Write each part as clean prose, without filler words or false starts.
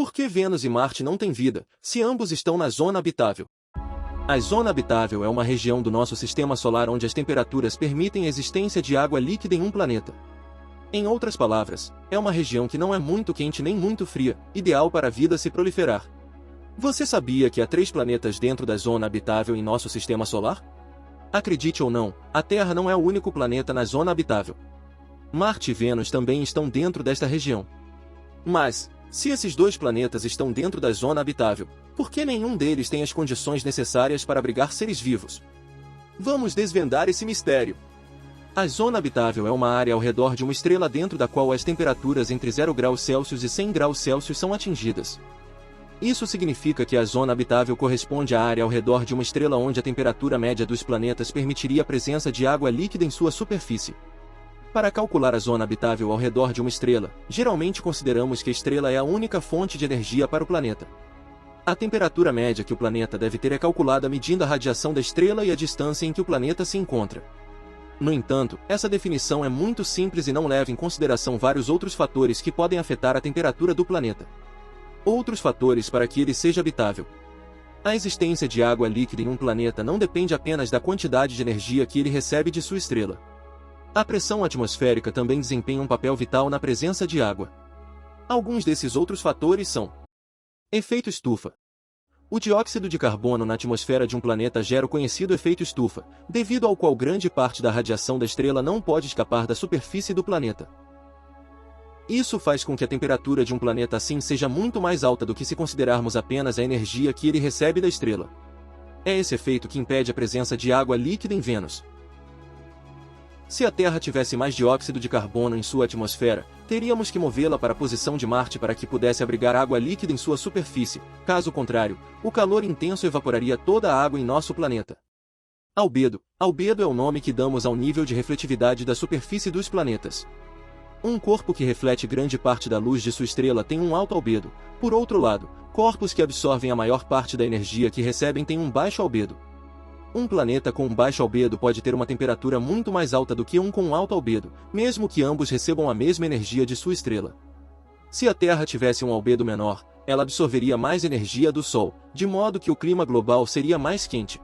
Por que Vênus e Marte não têm vida, se ambos estão na zona habitável? A zona habitável é uma região do nosso sistema solar onde as temperaturas permitem a existência de água líquida em um planeta. Em outras palavras, é uma região que não é muito quente nem muito fria, ideal para a vida se proliferar. Você sabia que há 3 planetas dentro da zona habitável em nosso sistema solar? Acredite ou não, a Terra não é o único planeta na zona habitável. Marte e Vênus também estão dentro desta região. Mas, se esses 2 planetas estão dentro da zona habitável, por que nenhum deles tem as condições necessárias para abrigar seres vivos? Vamos desvendar esse mistério. A zona habitável é uma área ao redor de uma estrela dentro da qual as temperaturas entre 0 graus Celsius e 100 graus Celsius são atingidas. Isso significa que a zona habitável corresponde à área ao redor de uma estrela onde a temperatura média dos planetas permitiria a presença de água líquida em sua superfície. Para calcular a zona habitável ao redor de uma estrela, geralmente consideramos que a estrela é a única fonte de energia para o planeta. A temperatura média que o planeta deve ter é calculada medindo a radiação da estrela e a distância em que o planeta se encontra. No entanto, essa definição é muito simples e não leva em consideração vários outros fatores que podem afetar a temperatura do planeta. Outros fatores para que ele seja habitável. A existência de água líquida em um planeta não depende apenas da quantidade de energia que ele recebe de sua estrela. A pressão atmosférica também desempenha um papel vital na presença de água. Alguns desses outros fatores são: efeito estufa. O dióxido de carbono na atmosfera de um planeta gera o conhecido efeito estufa, devido ao qual grande parte da radiação da estrela não pode escapar da superfície do planeta. Isso faz com que a temperatura de um planeta assim seja muito mais alta do que se considerarmos apenas a energia que ele recebe da estrela. É esse efeito que impede a presença de água líquida em Vênus. Se a Terra tivesse mais dióxido de carbono em sua atmosfera, teríamos que movê-la para a posição de Marte para que pudesse abrigar água líquida em sua superfície. Caso contrário, o calor intenso evaporaria toda a água em nosso planeta. Albedo. Albedo é o nome que damos ao nível de refletividade da superfície dos planetas. Um corpo que reflete grande parte da luz de sua estrela tem um alto albedo. Por outro lado, corpos que absorvem a maior parte da energia que recebem têm um baixo albedo. Um planeta com um baixo albedo pode ter uma temperatura muito mais alta do que um com um alto albedo, mesmo que ambos recebam a mesma energia de sua estrela. Se a Terra tivesse um albedo menor, ela absorveria mais energia do Sol, de modo que o clima global seria mais quente.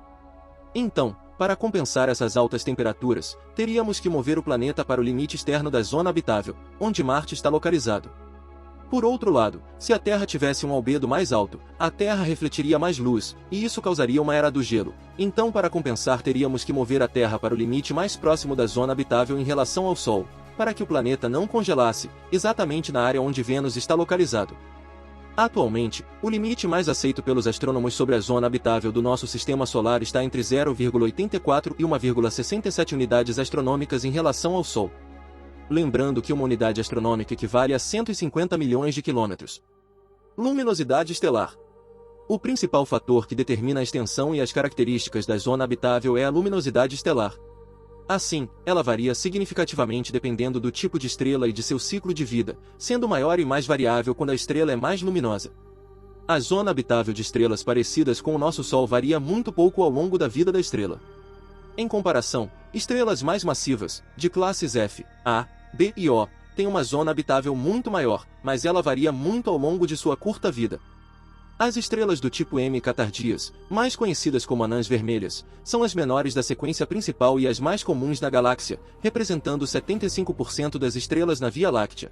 Então, para compensar essas altas temperaturas, teríamos que mover o planeta para o limite externo da zona habitável, onde Marte está localizado. Por outro lado, se a Terra tivesse um albedo mais alto, a Terra refletiria mais luz, e isso causaria uma era do gelo. Então, para compensar, teríamos que mover a Terra para o limite mais próximo da zona habitável em relação ao Sol, para que o planeta não congelasse, exatamente na área onde Vênus está localizado. Atualmente, o limite mais aceito pelos astrônomos sobre a zona habitável do nosso sistema solar está entre 0,84 e 1,67 unidades astronômicas em relação ao Sol. Lembrando que uma unidade astronômica equivale a 150 milhões de quilômetros. Luminosidade estelar. O principal fator que determina a extensão e as características da zona habitável é a luminosidade estelar. Assim, ela varia significativamente dependendo do tipo de estrela e de seu ciclo de vida, sendo maior e mais variável quando a estrela é mais luminosa. A zona habitável de estrelas parecidas com o nosso Sol varia muito pouco ao longo da vida da estrela. Em comparação, estrelas mais massivas, de classes F, A, B e O, têm uma zona habitável muito maior, mas ela varia muito ao longo de sua curta vida. As estrelas do tipo M Catardias, mais conhecidas como anãs vermelhas, são as menores da sequência principal e as mais comuns na galáxia, representando 75% das estrelas na Via Láctea.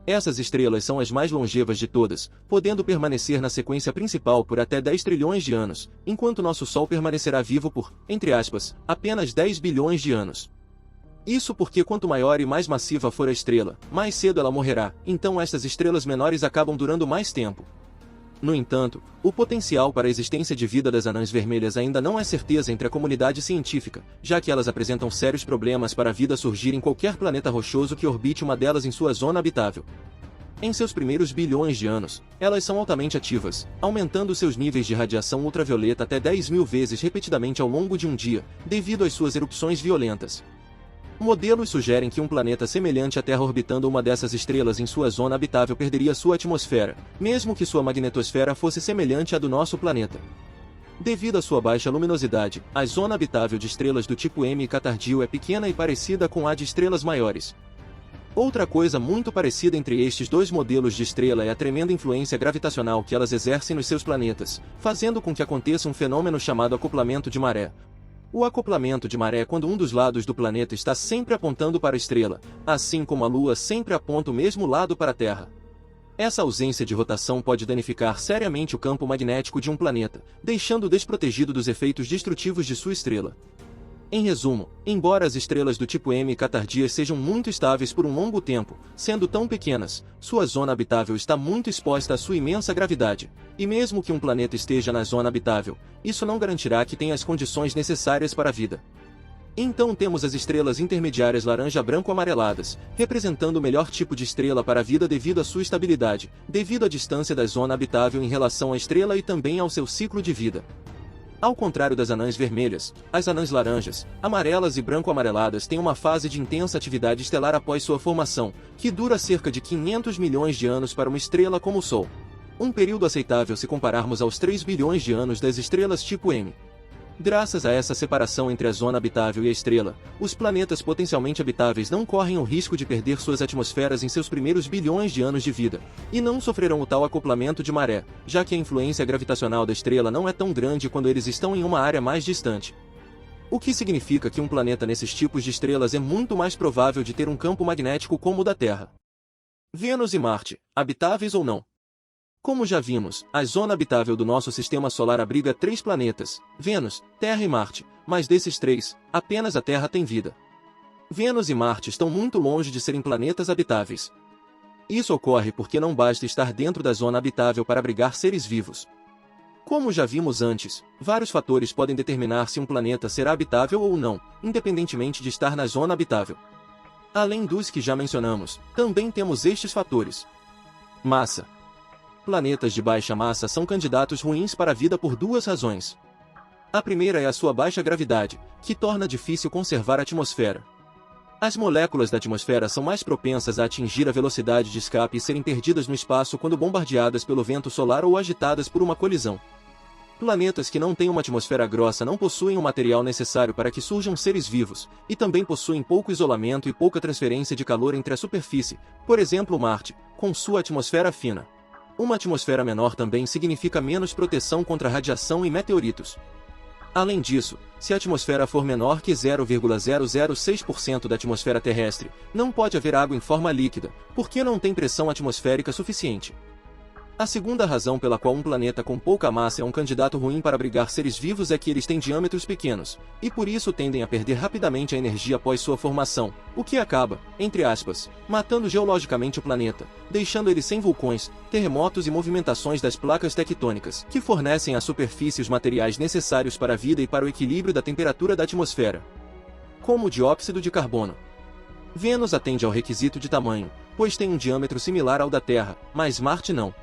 Essas estrelas são as mais longevas de todas, podendo permanecer na sequência principal por até 10 trilhões de anos, enquanto nosso Sol permanecerá vivo por, entre aspas, apenas 10 bilhões de anos. Isso porque quanto maior e mais massiva for a estrela, mais cedo ela morrerá, então estas estrelas menores acabam durando mais tempo. No entanto, o potencial para a existência de vida das anãs vermelhas ainda não é certeza entre a comunidade científica, já que elas apresentam sérios problemas para a vida surgir em qualquer planeta rochoso que orbite uma delas em sua zona habitável. Em seus primeiros bilhões de anos, elas são altamente ativas, aumentando seus níveis de radiação ultravioleta até 10.000 vezes repetidamente ao longo de um dia, devido às suas erupções violentas. Modelos sugerem que um planeta semelhante à Terra orbitando uma dessas estrelas em sua zona habitável perderia sua atmosfera, mesmo que sua magnetosfera fosse semelhante à do nosso planeta. Devido à sua baixa luminosidade, a zona habitável de estrelas do tipo M Catardio é pequena e parecida com a de estrelas maiores. Outra coisa muito parecida entre estes dois modelos de estrela é a tremenda influência gravitacional que elas exercem nos seus planetas, fazendo com que aconteça um fenômeno chamado acoplamento de maré. O acoplamento de maré é quando um dos lados do planeta está sempre apontando para a estrela, assim como a Lua sempre aponta o mesmo lado para a Terra. Essa ausência de rotação pode danificar seriamente o campo magnético de um planeta, deixando-o desprotegido dos efeitos destrutivos de sua estrela. Em resumo, embora as estrelas do tipo M tardias sejam muito estáveis por um longo tempo, sendo tão pequenas, sua zona habitável está muito exposta à sua imensa gravidade, e mesmo que um planeta esteja na zona habitável, isso não garantirá que tenha as condições necessárias para a vida. Então temos as estrelas intermediárias laranja-branco-amareladas, representando o melhor tipo de estrela para a vida devido à sua estabilidade, devido à distância da zona habitável em relação à estrela e também ao seu ciclo de vida. Ao contrário das anãs vermelhas, as anãs laranjas, amarelas e branco-amareladas têm uma fase de intensa atividade estelar após sua formação, que dura cerca de 500 milhões de anos para uma estrela como o Sol. Um período aceitável se compararmos aos 3 bilhões de anos das estrelas tipo M. Graças a essa separação entre a zona habitável e a estrela, os planetas potencialmente habitáveis não correm o risco de perder suas atmosferas em seus primeiros bilhões de anos de vida, e não sofrerão o tal acoplamento de maré, já que a influência gravitacional da estrela não é tão grande quando eles estão em uma área mais distante. O que significa que um planeta nesses tipos de estrelas é muito mais provável de ter um campo magnético como o da Terra. Vênus e Marte, habitáveis ou não? Como já vimos, a zona habitável do nosso sistema solar abriga 3 planetas, Vênus, Terra e Marte, mas desses 3, apenas a Terra tem vida. Vênus e Marte estão muito longe de serem planetas habitáveis. Isso ocorre porque não basta estar dentro da zona habitável para abrigar seres vivos. Como já vimos antes, vários fatores podem determinar se um planeta será habitável ou não, independentemente de estar na zona habitável. Além dos que já mencionamos, também temos estes fatores. Massa. Planetas de baixa massa são candidatos ruins para a vida por 2 razões. A primeira é a sua baixa gravidade, que torna difícil conservar a atmosfera. As moléculas da atmosfera são mais propensas a atingir a velocidade de escape e serem perdidas no espaço quando bombardeadas pelo vento solar ou agitadas por uma colisão. Planetas que não têm uma atmosfera grossa não possuem o material necessário para que surjam seres vivos, e também possuem pouco isolamento e pouca transferência de calor entre a superfície, por exemplo Marte, com sua atmosfera fina. Uma atmosfera menor também significa menos proteção contra radiação e meteoritos. Além disso, se a atmosfera for menor que 0,006% da atmosfera terrestre, não pode haver água em forma líquida, porque não tem pressão atmosférica suficiente. A segunda razão pela qual um planeta com pouca massa é um candidato ruim para abrigar seres vivos é que eles têm diâmetros pequenos, e por isso tendem a perder rapidamente a energia após sua formação, o que acaba, entre aspas, matando geologicamente o planeta, deixando ele sem vulcões, terremotos e movimentações das placas tectônicas, que fornecem à superfície os materiais necessários para a vida e para o equilíbrio da temperatura da atmosfera. Como o dióxido de carbono. Vênus atende ao requisito de tamanho, pois tem um diâmetro similar ao da Terra, mas Marte não.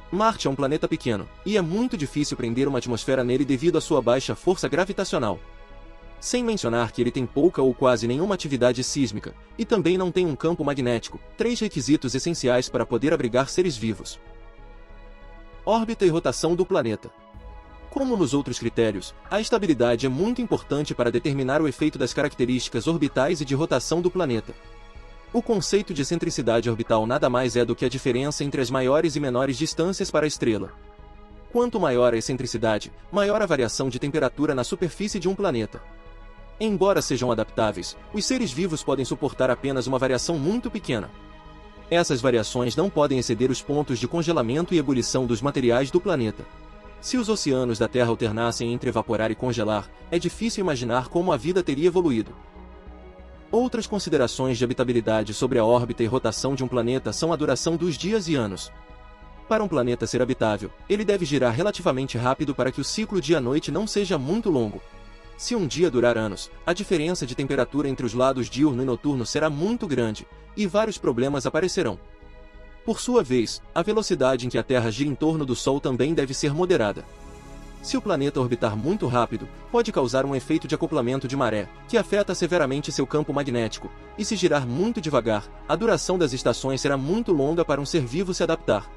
Marte é um planeta pequeno, e é muito difícil prender uma atmosfera nele devido à sua baixa força gravitacional. Sem mencionar que ele tem pouca ou quase nenhuma atividade sísmica, e também não tem um campo magnético, 3 requisitos essenciais para poder abrigar seres vivos. Órbita e rotação do planeta. Como nos outros critérios, a estabilidade é muito importante para determinar o efeito das características orbitais e de rotação do planeta. O conceito de excentricidade orbital nada mais é do que a diferença entre as maiores e menores distâncias para a estrela. Quanto maior a excentricidade, maior a variação de temperatura na superfície de um planeta. Embora sejam adaptáveis, os seres vivos podem suportar apenas uma variação muito pequena. Essas variações não podem exceder os pontos de congelamento e ebulição dos materiais do planeta. Se os oceanos da Terra alternassem entre evaporar e congelar, é difícil imaginar como a vida teria evoluído. Outras considerações de habitabilidade sobre a órbita e rotação de um planeta são a duração dos dias e anos. Para um planeta ser habitável, ele deve girar relativamente rápido para que o ciclo dia-noite não seja muito longo. Se um dia durar anos, a diferença de temperatura entre os lados diurno e noturno será muito grande, e vários problemas aparecerão. Por sua vez, a velocidade em que a Terra gira em torno do Sol também deve ser moderada. Se o planeta orbitar muito rápido, pode causar um efeito de acoplamento de maré, que afeta severamente seu campo magnético, e se girar muito devagar, a duração das estações será muito longa para um ser vivo se adaptar.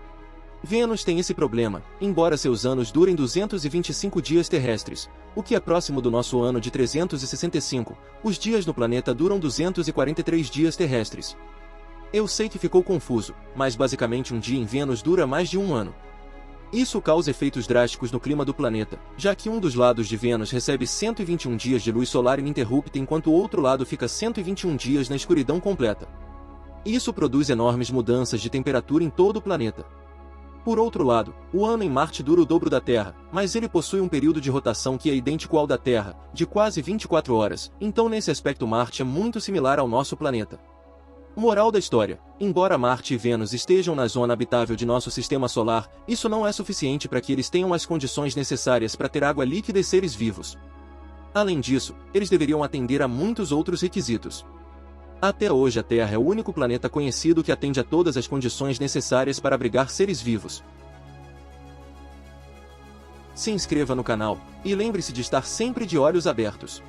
Vênus tem esse problema, embora seus anos durem 225 dias terrestres, o que é próximo do nosso ano de 365, os dias no planeta duram 243 dias terrestres. Eu sei que ficou confuso, mas basicamente um dia em Vênus dura mais de um ano. Isso causa efeitos drásticos no clima do planeta, já que um dos lados de Vênus recebe 121 dias de luz solar ininterrupta enquanto o outro lado fica 121 dias na escuridão completa. Isso produz enormes mudanças de temperatura em todo o planeta. Por outro lado, o ano em Marte dura o dobro da Terra, mas ele possui um período de rotação que é idêntico ao da Terra, de quase 24 horas, então nesse aspecto Marte é muito similar ao nosso planeta. Moral da história: embora Marte e Vênus estejam na zona habitável de nosso sistema solar, isso não é suficiente para que eles tenham as condições necessárias para ter água líquida e seres vivos. Além disso, eles deveriam atender a muitos outros requisitos. Até hoje a Terra é o único planeta conhecido que atende a todas as condições necessárias para abrigar seres vivos. Se inscreva no canal, e lembre-se de estar sempre de olhos abertos.